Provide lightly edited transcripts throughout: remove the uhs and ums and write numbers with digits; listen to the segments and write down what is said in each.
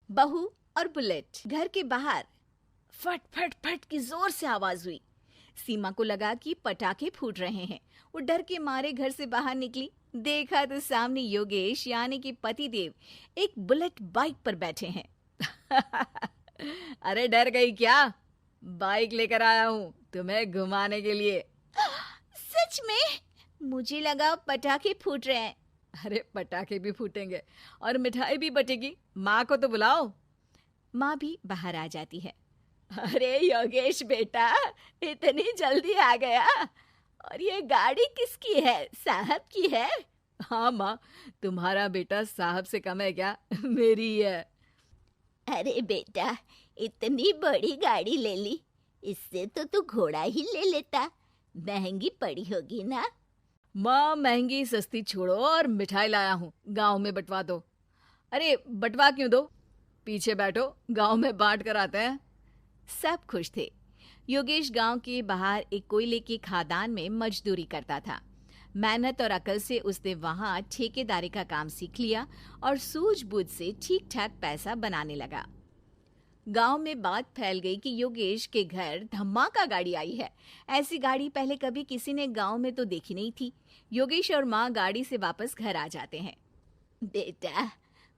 बहू और बुलेट। घर के बाहर फट फट फट की जोर से आवाज हुई। सीमा को लगा कि पटाखे फूट रहे हैं। वो डर के मारे घर से बाहर निकली। देखा तो सामने योगेश यानी कि पतिदेव एक बुलेट बाइक पर बैठे हैं। अरे डर गई क्या? बाइक लेकर आया हूँ तुम्हें घुमाने के लिए। सच में? मुझे लगा पटाखे फूट रहे हैं। अरे पटाखे भी फूटेंगे और मिठाई भी बटेगी। माँ को तो बुलाओ। माँ भी बाहर आ जाती है। अरे योगेश बेटा, इतनी जल्दी आ गया? और ये गाड़ी किसकी है? साहब की है? हाँ माँ, तुम्हारा बेटा साहब से कम है क्या? मेरी ही है। अरे बेटा, इतनी बड़ी गाड़ी ले ली। इससे तो तू घोड़ा ही ले लेता। महंगी पड़ी होगी ना? माँ महंगी सस्ती छोड़ो और मिठाई लाया हूँ, गांव में बंटवा दो। अरे बंटवा क्यों दो? पीछे बैठो, गांव में बांट कर आते हैं। सब खुश थे। योगेश गांव के बाहर एक कोयले की खदान में मजदूरी करता था। मेहनत और अकल से उसने वहां ठेकेदारी का काम सीख लिया और सूझबूझ से ठीक ठाक पैसा बनाने लगा। गांव में बात फैल गई कि योगेश के घर धमाका गाड़ी आई है। ऐसी गाड़ी पहले कभी किसी ने गांव में तो देखी नहीं थी। योगेश और माँ गाड़ी से वापस घर आ जाते हैं। बेटा,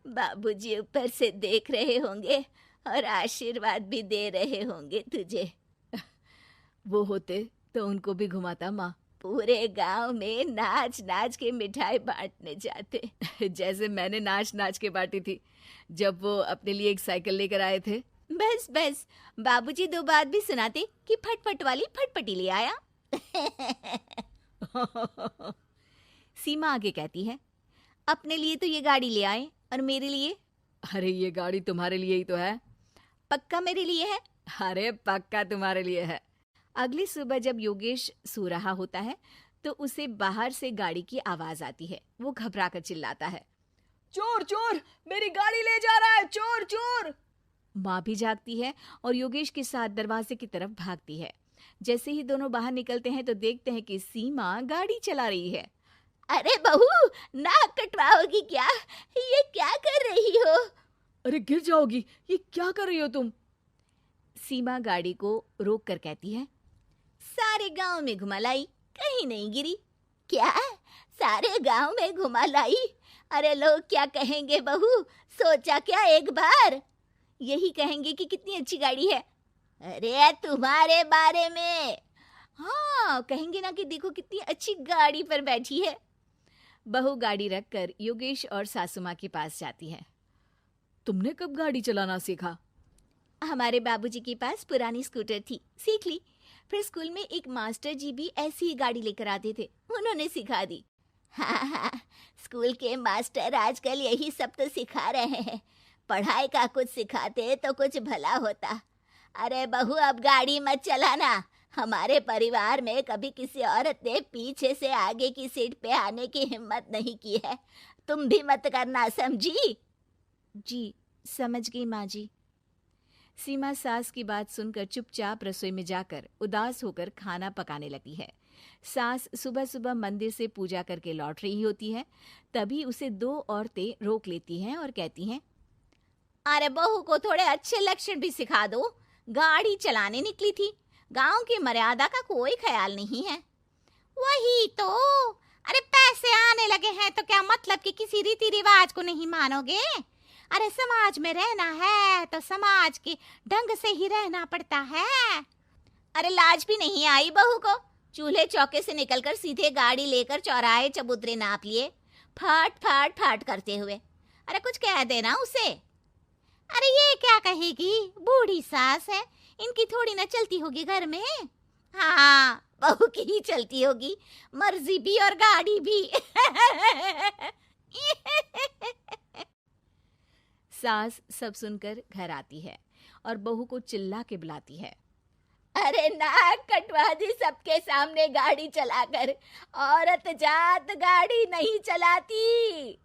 बाबूजी ऊपर से देख रहे होंगे और आशीर्वाद भी दे रहे होंगे तुझे। वो होते तो उनको भी घुमाता माँ। पूरे गांव में नाच नाच के मिठाई बांटने जाते। जैसे मैंने नाच नाच के बांटी थी जब वो अपने लिए एक साइकिल लेकर आए थे। बस बस, बाबूजी दो बात भी सुनाते कि फटफट वाली फटफटी ले आया। सीमा आगे कहती है, अपने लिए तो ये गाड़ी ले आए और मेरे लिए? अरे ये गाड़ी तुम्हारे लिए ही तो है। पक्का मेरे लिए है? अरे पक्का तुम्हारे लिए है। अगली सुबह जब योगेश सो रहा होता है तो उसे बाहर से गाड़ी की आवाज आती है। वो घबरा कर चिल्लाता है, चोर चोर, मेरी गाड़ी ले जा रहा है, चोर चोर। माँ भी जागती है और योगेश के साथ दरवाजे की तरफ भागती है। जैसे ही दोनों बाहर निकलते हैं तो देखते हैं कि सीमा गाड़ी चला रही है। अरे बहू, नाक कटवाओगी क्या? ये क्या कर रही हो? अरे गिर जाओगी, ये क्या कर रही हो तुम? सीमा गाड़ी को रोक कर कहती है, सारे गांव में घुमा लाई, कहीं नहीं गिरी। क्या? सारे गांव में घुमा लाई? अरे लोग क्या कहेंगे बहू? सोचा क्या एक बार? यही कहेंगे कि कितनी अच्छी गाड़ी है। अरे तुम्हारे बारे में। हाँ, कहेंगे ना कि देखो कितनी अच्छी गाड़ी पर बैठी है। बहू गाड़ी रखकर योगेश और सासू माँ के पास जाती है। तुमने कब गाड़ी चलाना सीखा? हमारे बाबूजी के पास पुरानी स्कूटर थी, सीख ली। फिर स्कूल में एक मास्टर जी भी ऐसी ही गाड़ी लेकर आते थे, उन्होंने सिखा दी। हाँ हाँ, स्कूल के मास्टर आजकल यही सब तो सिखा रहे हैं। पढ़ाई का कुछ सिखाते तो कुछ भला होता। अरे बहू, अब गाड़ी मत चलाना। हमारे परिवार में कभी किसी औरत ने पीछे से आगे की सीट पे आने की हिम्मत नहीं की है। तुम भी मत करना, समझी? जी समझ गई माँ जी। सीमा सास की बात सुनकर चुपचाप रसोई में जाकर उदास होकर खाना पकाने लगती है। सास सुबह सुबह मंदिर से पूजा करके लौट रही होती है। तभी उसे दो औरतें रोक लेती हैं और कहती हैं, अरे बहू को थोड़े अच्छे लक्षण भी सिखा दो। गाड़ी चलाने निकली थी, गांव की मर्यादा का कोई ख्याल नहीं है। वही तो। अरे पैसे आने लगे हैं तो क्या मतलब कि किसी रीति रिवाज को नहीं मानोगे? अरे समाज में रहना है तो समाज के ढंग से ही रहना पड़ता है। अरे लाज भी नहीं आई बहू को? चूल्हे चौके से निकलकर सीधे गाड़ी लेकर चौराहे चबूतरे नाप लिए, फट फट फट करते हुए। अरे कुछ कह देना उसे। अरे ये क्या कहेगी? बूढ़ी सास है, इनकी थोड़ी ना चलती होगी घर में। हाँ, बहू की ही चलती होगी, मर्जी भी और गाड़ी भी। सास सब सुनकर घर आती है और बहू को चिल्ला के बुलाती है, अरे नाक कटवा दी सबके सामने गाड़ी चलाकर। औरत जात गाड़ी नहीं चलाती।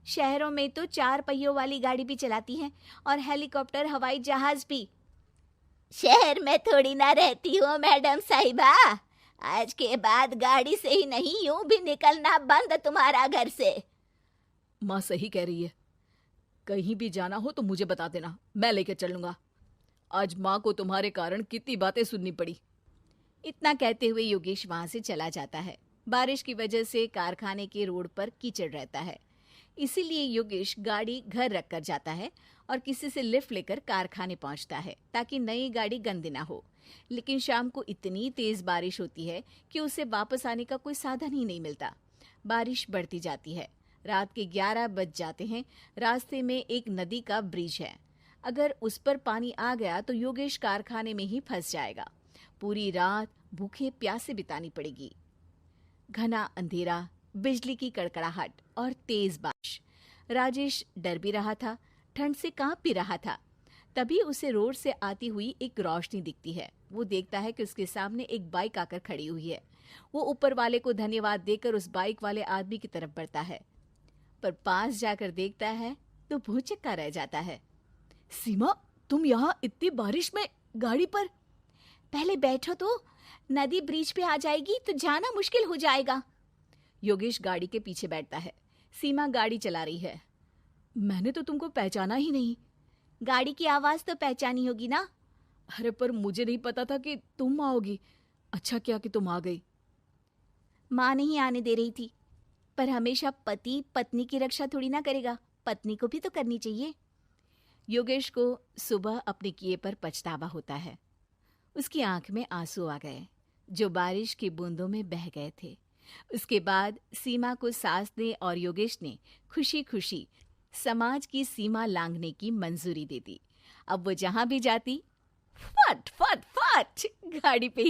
शहरों में तो 4 पहियों वाली गाड़ी भी चलाती हैं और हेलीकॉप्टर, हवाई जहाज भी। शहर में थोड़ी ना रहती हो मैडम साहिबा। आज के बाद गाड़ी से ही नहीं, यूं भी निकलना बंद तुम्हारा घर से। माँ सही कह रही है। कहीं भी जाना हो तो मुझे बता देना, मैं लेकर चलूंगा। आज माँ को तुम्हारे कारण कितनी बातें सुननी पड़ी। इतना कहते हुए योगेश वहां से चला जाता है। बारिश की वजह से कारखाने के रोड पर कीचड़ रहता है, इसीलिए योगेश गाड़ी घर रख कर जाता है और किसी से लिफ्ट लेकर कारखाने पहुंचता है ताकि नई गाड़ी गंदी ना हो। लेकिन शाम को इतनी तेज बारिश होती है कि उसे वापस आने का कोई साधन ही नहीं मिलता। बारिश बढ़ती जाती है। रात के 11 बज जाते हैं। रास्ते में एक नदी का ब्रिज है। अगर उस पर पानी आ गया तो योगेश कारखाने में ही फंस जाएगा। पूरी रात भूखे प्यासे बितानी पड़ेगी। घना अंधेरा, बिजली की कड़कड़ाहट और तेज बारिश। राजेश डर भी रहा था, ठंड से कांप भी रहा था। तभी उसे रोड से आती हुई एक रोशनी दिखती है। वो देखता है कि उसके सामने एक बाइक आकर खड़ी हुई है। वो ऊपर वाले को धन्यवाद देकर उस बाइक वाले आदमी की तरफ बढ़ता है, पर पास जाकर देखता है तो भौचक्का रह जाता है। सीमा, तुम यहाँ इतनी बारिश में गाड़ी पर? पहले बैठो तो, नदी ब्रिज पे आ जाएगी तो जाना मुश्किल हो जाएगा। योगेश गाड़ी के पीछे बैठता है। सीमा गाड़ी चला रही है। मैंने तो तुमको पहचाना ही नहीं। गाड़ी की आवाज तो पहचानी होगी ना। अरे पर मुझे नहीं पता था कि तुम आओगी। अच्छा किया कि तुम आ गई। माँ नहीं आने दे रही थी, पर हमेशा पति पत्नी की रक्षा थोड़ी ना करेगा, पत्नी को भी तो करनी चाहिए। योगेश को सुबह अपने किए पर पछतावा होता है। उसकी आंख में आंसू आ गए जो बारिश की बूंदों में बह गए थे। उसके बाद सीमा को सास ने और योगेश ने खुशी खुशी समाज की सीमा लांघने की मंजूरी दे दी। अब वो जहां भी जाती फट फट फट गाड़ी पे ही